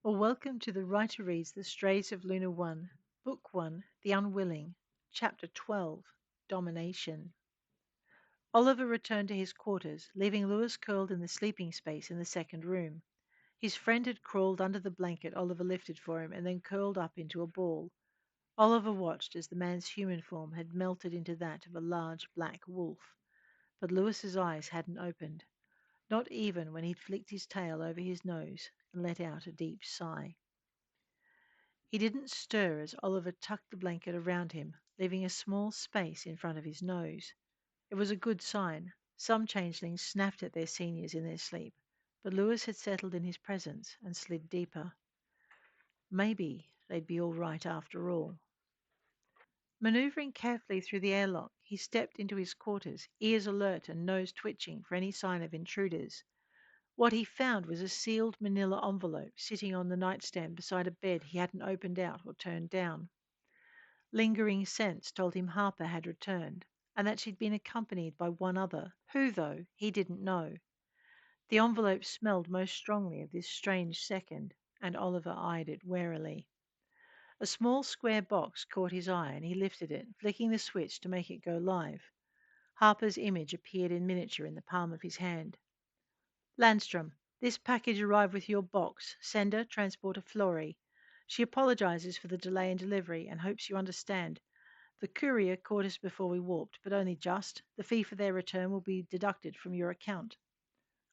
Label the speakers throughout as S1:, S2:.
S1: Well, welcome to the writer reads The Strays of Lunar One, Book 1, The Unwilling, Chapter 12, Domination. Oliver returned to his quarters, leaving Lewis curled in the sleeping space in the second room. His friend had crawled under the blanket Oliver lifted for him and then curled up into a ball. Oliver watched as the man's human form had melted into that of a large black wolf. But Lewis's eyes hadn't opened, not even when he'd flicked his tail over his nose and let out a deep sigh. He didn't stir as Oliver tucked the blanket around him, leaving a small space in front of his nose. It was a good sign. Some changelings snapped at their seniors in their sleep, but Lewis had settled in his presence and slid deeper. Maybe they'd be all right after all. Maneuvering carefully through the airlock, he stepped into his quarters, ears alert and nose twitching for any sign of intruders. What he found was a sealed manila envelope sitting on the nightstand beside a bed he hadn't opened out or turned down. Lingering scents told him Harper had returned, and that she'd been accompanied by one other, who, though, he didn't know. The envelope smelled most strongly of this strange second, and Oliver eyed it warily. A small square box caught his eye, and he lifted it, flicking the switch to make it go live. Harper's image appeared in miniature in the palm of his hand. Landstrom, this package arrived with your box. Sender, Transporter Florey. She apologizes for the delay in delivery and hopes you understand. The courier caught us before we warped, but only just. The fee for their return will be deducted from your account.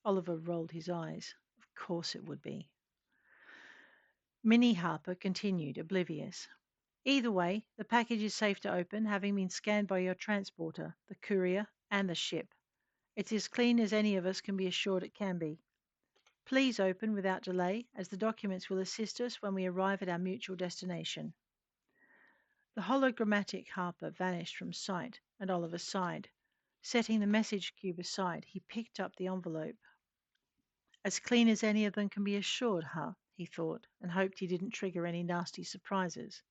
S1: Oliver rolled his eyes. Of course it would be. Minnie Harper continued, oblivious. Either way, the package is safe to open, having been scanned by your transporter, the courier, and the ship. It's as clean as any of us can be assured it can be. Please open without delay, as the documents will assist us when we arrive at our mutual destination. The hologrammatic Harper vanished from sight, and Oliver sighed. Setting the message cube aside, he picked up the envelope. As clean as any of them can be assured, huh? He thought, and hoped he didn't trigger any nasty surprises.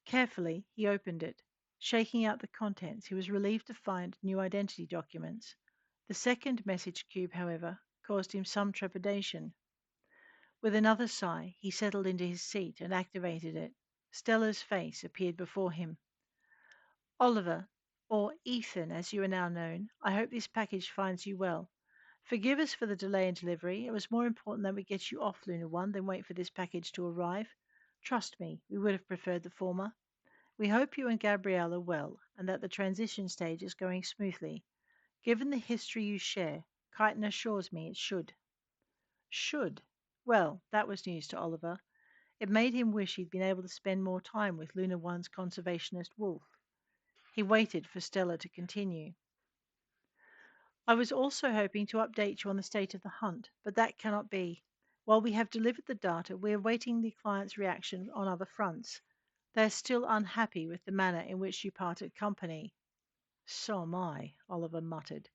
S1: Carefully, he opened it. Shaking out the contents, he was relieved to find new identity documents. The second message cube, however, caused him some trepidation. With another sigh, he settled into his seat and activated it. Stella's face appeared before him. Oliver, or Ethan as you are now known, I hope this package finds you well. Forgive us for the delay in delivery. It was more important that we get you off Lunar One than wait for this package to arrive. Trust me, we would have preferred the former. We hope you and Gabrielle are well and that the transition stage is going smoothly. Given the history you share, Kyton assures me it should. Should? Well, that was news to Oliver. It made him wish he'd been able to spend more time with Lunar One's conservationist wolf. He waited for Stella to continue. I was also hoping to update you on the state of the hunt, but that cannot be. While we have delivered the data, we are waiting the client's reaction on other fronts. They are still unhappy with the manner in which you parted company. So am I, Oliver muttered.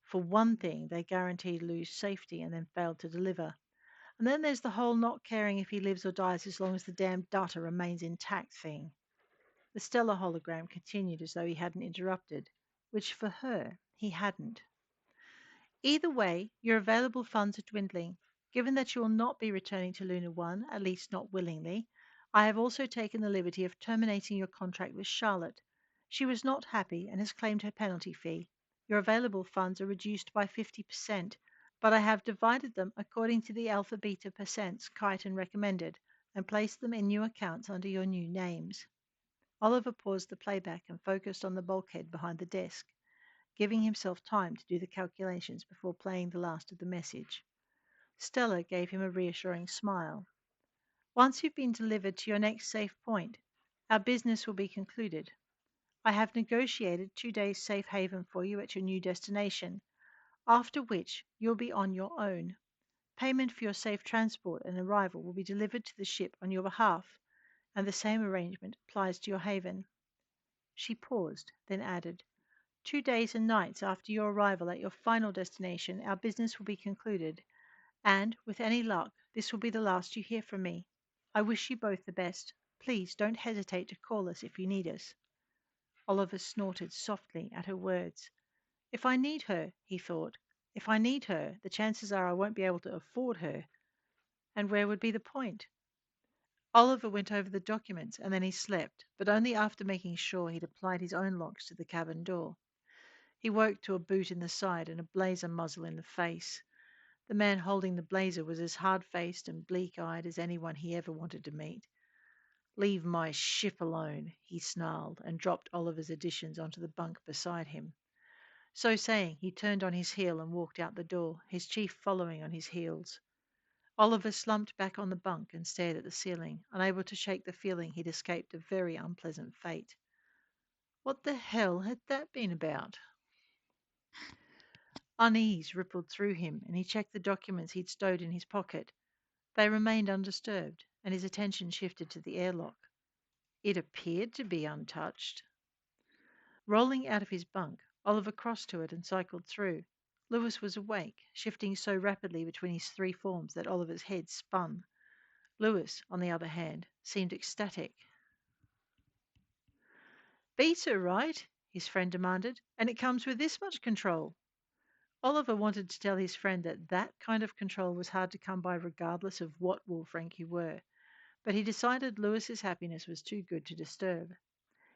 S1: For one thing, they guaranteed Lou's safety and then failed to deliver. And then there's the whole not caring if he lives or dies as long as the damned data remains intact thing. The stellar hologram continued as though he hadn't interrupted, which for her he hadn't. Either way, your available funds are dwindling. Given that you will not be returning to Lunar One, at least not willingly, I have also taken the liberty of terminating your contract with Charlotte. She was not happy and has claimed her penalty fee. Your available funds are reduced by 50%, but I have divided them according to the alpha beta percents Kyton recommended and placed them in new accounts under your new names. Oliver paused the playback and focused on the bulkhead behind the desk, giving himself time to do the calculations before playing the last of the message. Stella gave him a reassuring smile. Once you've been delivered to your next safe point, our business will be concluded. I have negotiated 2 days safe haven for you at your new destination, after which you'll be on your own. Payment for your safe transport and arrival will be delivered to the ship on your behalf, and the same arrangement applies to your haven. She paused, then added, 2 days and nights after your arrival at your final destination, our business will be concluded, and, with any luck, this will be the last you hear from me. I wish you both the best. Please don't hesitate to call us if you need us. Oliver snorted softly at her words. If I need her, he thought, if I need her, the chances are I won't be able to afford her. And where would be the point? Oliver went over the documents and then he slept, but only after making sure he'd applied his own locks to the cabin door. He woke to a boot in the side and a blazer muzzle in the face. The man holding the blazer was as hard-faced and bleak-eyed as anyone he ever wanted to meet. "Leave my ship alone," he snarled, and dropped Oliver's additions onto the bunk beside him. So saying, he turned on his heel and walked out the door, his chief following on his heels. Oliver slumped back on the bunk and stared at the ceiling, unable to shake the feeling he'd escaped a very unpleasant fate. What the hell had that been about? Unease rippled through him, and he checked the documents he'd stowed in his pocket. They remained undisturbed, and his attention shifted to the airlock. It appeared to be untouched. Rolling out of his bunk, Oliver crossed to it and cycled through. Lewis was awake, shifting so rapidly between his three forms that Oliver's head spun. Lewis, on the other hand, seemed ecstatic. "Beta, right?" his friend demanded. "And it comes with this much control." Oliver wanted to tell his friend that that kind of control was hard to come by regardless of what wolf rank you were, but he decided Lewis's happiness was too good to disturb.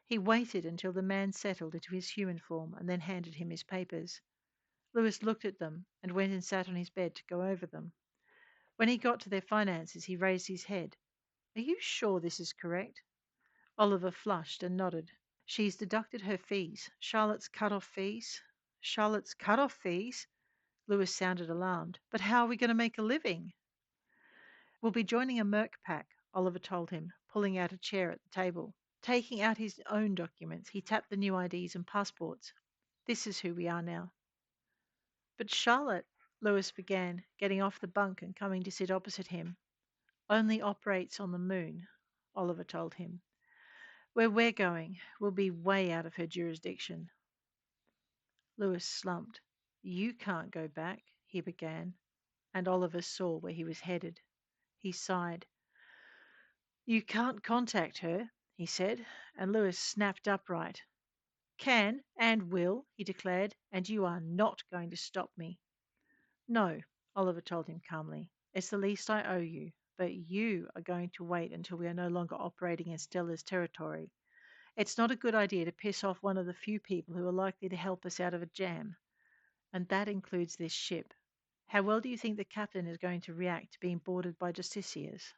S1: He waited until the man settled into his human form and then handed him his papers. Lewis looked at them and went and sat on his bed to go over them. When he got to their finances, he raised his head. "Are you sure this is correct?" Oliver flushed and nodded. "She's deducted her fees. Charlotte's cut off fees." "Charlotte's cut off fees?" Lewis sounded alarmed. "But how are we going to make a living?" "We'll be joining a Merc pack," Oliver told him, pulling out a chair at the table. Taking out his own documents, he tapped the new IDs and passports. "This is who we are now." "But Charlotte," Lewis began, getting off the bunk and coming to sit opposite him. "Only operates on the moon," Oliver told him. "Where we're going, we'll be way out of her jurisdiction." Lewis slumped. "You can't go back," he began, and Oliver saw where he was headed. He sighed. "You can't contact her," he said, and Lewis snapped upright. "Can and will," he declared, "and you are not going to stop me." "No," Oliver told him calmly. "It's the least I owe you, but you are going to wait until we are no longer operating in Stella's territory. It's not a good idea to piss off one of the few people who are likely to help us out of a jam, and that includes this ship. How well do you think the captain is going to react to being boarded by justiciars?"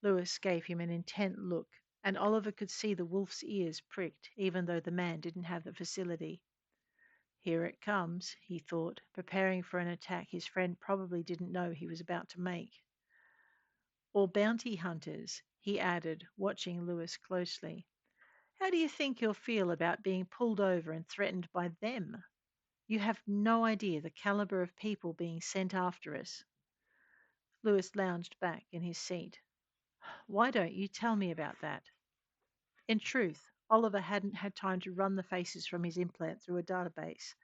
S1: Lewis gave him an intent look, and Oliver could see the wolf's ears pricked, even though the man didn't have the facility. "Here it comes," he thought, preparing for an attack his friend probably didn't know he was about to make. "Or bounty hunters," he added, watching Lewis closely. "How do you think you'll feel about being pulled over and threatened by them? You have no idea the caliber of people being sent after us." Lewis lounged back in his seat. "Why don't you tell me about that?" In truth, Oliver hadn't had time to run the faces from his implant through a database,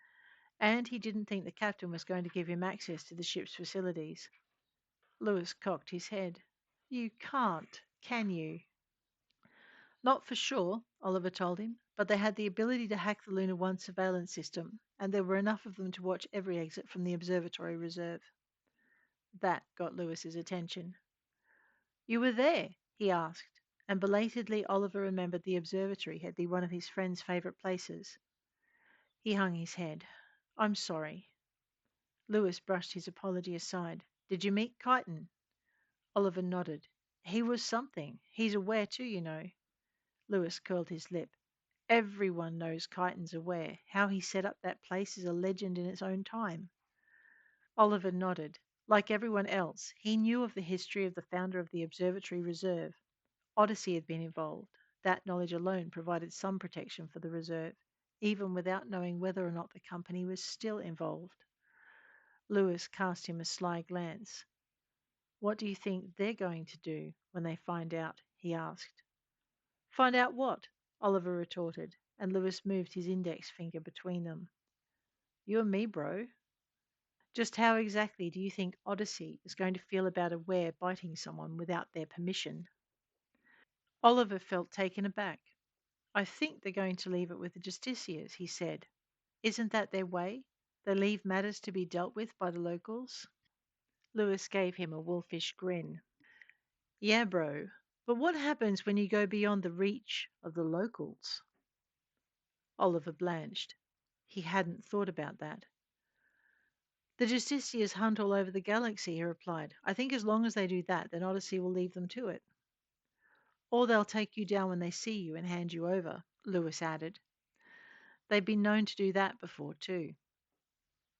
S1: and he didn't think the captain was going to give him access to the ship's facilities. Lewis cocked his head. "You can't, can you?" "Not for sure," Oliver told him, "but they had the ability to hack the Lunar One surveillance system, and there were enough of them to watch every exit from the observatory reserve." That got Lewis's attention. "You were there?" he asked, and belatedly Oliver remembered the observatory had been one of his friend's favourite places. He hung his head. "I'm sorry." Lewis brushed his apology aside. "Did you meet Kyton?" Oliver nodded. "He was something. He's aware too, you know." Lewis curled his lip. "Everyone knows Kyton's aware. How he set up that place is a legend in its own time." Oliver nodded. Like everyone else, he knew of the history of the founder of the Observatory Reserve. Odyssey had been involved. That knowledge alone provided some protection for the reserve, even without knowing whether or not the company was still involved. Lewis cast him a sly glance. "What do you think they're going to do when they find out?" he asked. "Find out what?" Oliver retorted, and Lewis moved his index finger between them. "You and me, bro." "Just how exactly do you think Odyssey is going to feel about a were biting someone without their permission?" Oliver felt taken aback. "I think they're going to leave it with the justiciars," he said. "Isn't that their way? They leave matters to be dealt with by the locals." Lewis gave him a wolfish grin. Yeah, bro. But what happens when you go beyond the reach of the locals? Oliver blanched. He hadn't thought about that. The Justiciars hunt all over the galaxy, he replied. I think as long as they do that, then Odyssey will leave them to it. Or they'll take you down when they see you and hand you over, Lewis added. They've been known to do that before, too.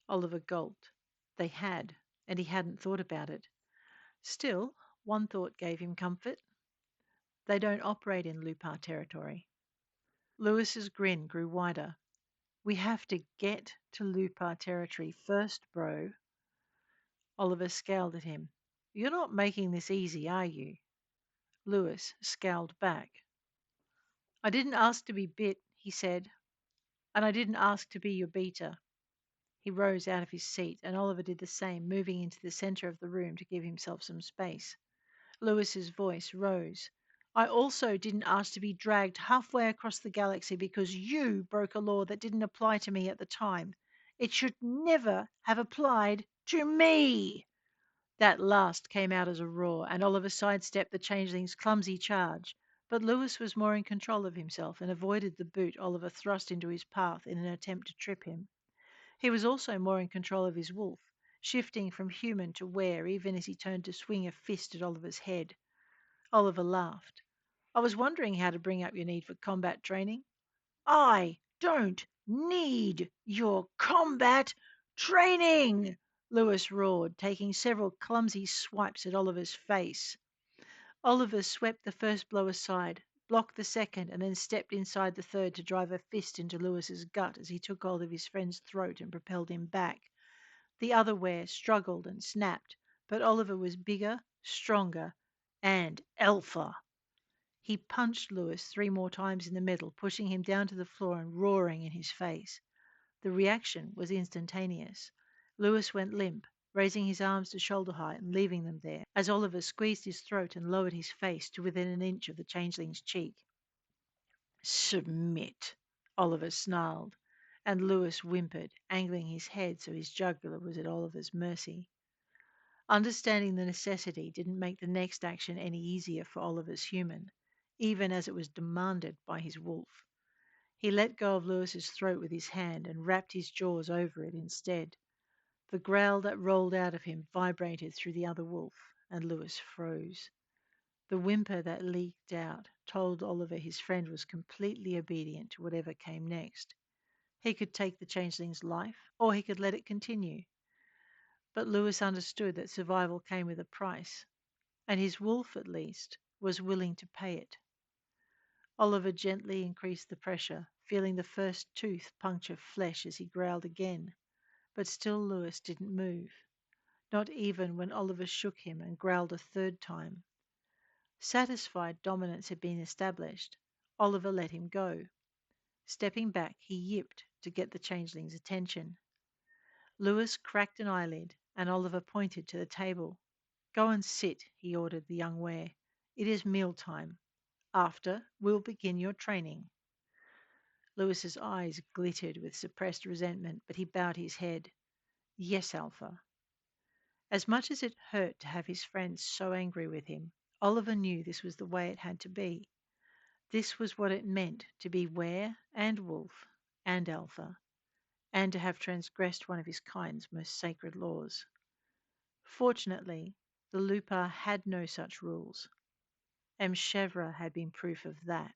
S1: Oliver gulped. They had, and he hadn't thought about it. Still, one thought gave him comfort. They don't operate in Lupar territory. Lewis's grin grew wider. We have to get to Lupar territory first, bro. Oliver scowled at him. You're not making this easy, are you? Lewis scowled back. I didn't ask to be bit, he said, and I didn't ask to be your beater. He rose out of his seat, and Oliver did the same, moving into the center of the room to give himself some space. Lewis's voice rose. I also didn't ask to be dragged halfway across the galaxy because you broke a law that didn't apply to me at the time. It should never have applied to me. That last came out as a roar, and Oliver sidestepped the changeling's clumsy charge. But Lewis was more in control of himself and avoided the boot Oliver thrust into his path in an attempt to trip him. He was also more in control of his wolf, shifting from human to were even as he turned to swing a fist at Oliver's head. Oliver laughed. I was wondering how to bring up your need for combat training. I don't need your combat training, Lewis roared, taking several clumsy swipes at Oliver's face. Oliver swept the first blow aside, blocked the second, and then stepped inside the third to drive a fist into Lewis's gut as he took hold of his friend's throat and propelled him back. The other were struggled and snapped, but Oliver was bigger, stronger, and alpha. He punched Lewis 3 more times in the middle, pushing him down to the floor and roaring in his face. The reaction was instantaneous. Lewis went limp, raising his arms to shoulder height and leaving them there, as Oliver squeezed his throat and lowered his face to within an inch of the changeling's cheek. Submit, Oliver snarled, and Lewis whimpered, angling his head so his jugular was at Oliver's mercy. Understanding the necessity didn't make the next action any easier for Oliver's human, even as it was demanded by his wolf. He let go of Lewis's throat with his hand and wrapped his jaws over it instead. The growl that rolled out of him vibrated through the other wolf, and Lewis froze. The whimper that leaked out told Oliver his friend was completely obedient to whatever came next. He could take the changeling's life, or he could let it continue. But Lewis understood that survival came with a price, and his wolf, at least, was willing to pay it. Oliver gently increased the pressure, feeling the first tooth puncture flesh as he growled again. But still Lewis didn't move, not even when Oliver shook him and growled a third time. Satisfied dominance had been established, Oliver let him go. Stepping back, he yipped to get the changeling's attention. Lewis cracked an eyelid, and Oliver pointed to the table. Go and sit, he ordered the young were. It is meal time. After, we'll begin your training. Lewis's eyes glittered with suppressed resentment, but he bowed his head. Yes, Alpha. As much as it hurt to have his friends so angry with him, Oliver knew this was the way it had to be. This was what it meant to be Were and Wolf and Alpha, and to have transgressed one of his kind's most sacred laws. Fortunately, the Lupar had no such rules. Mshevra had been proof of that.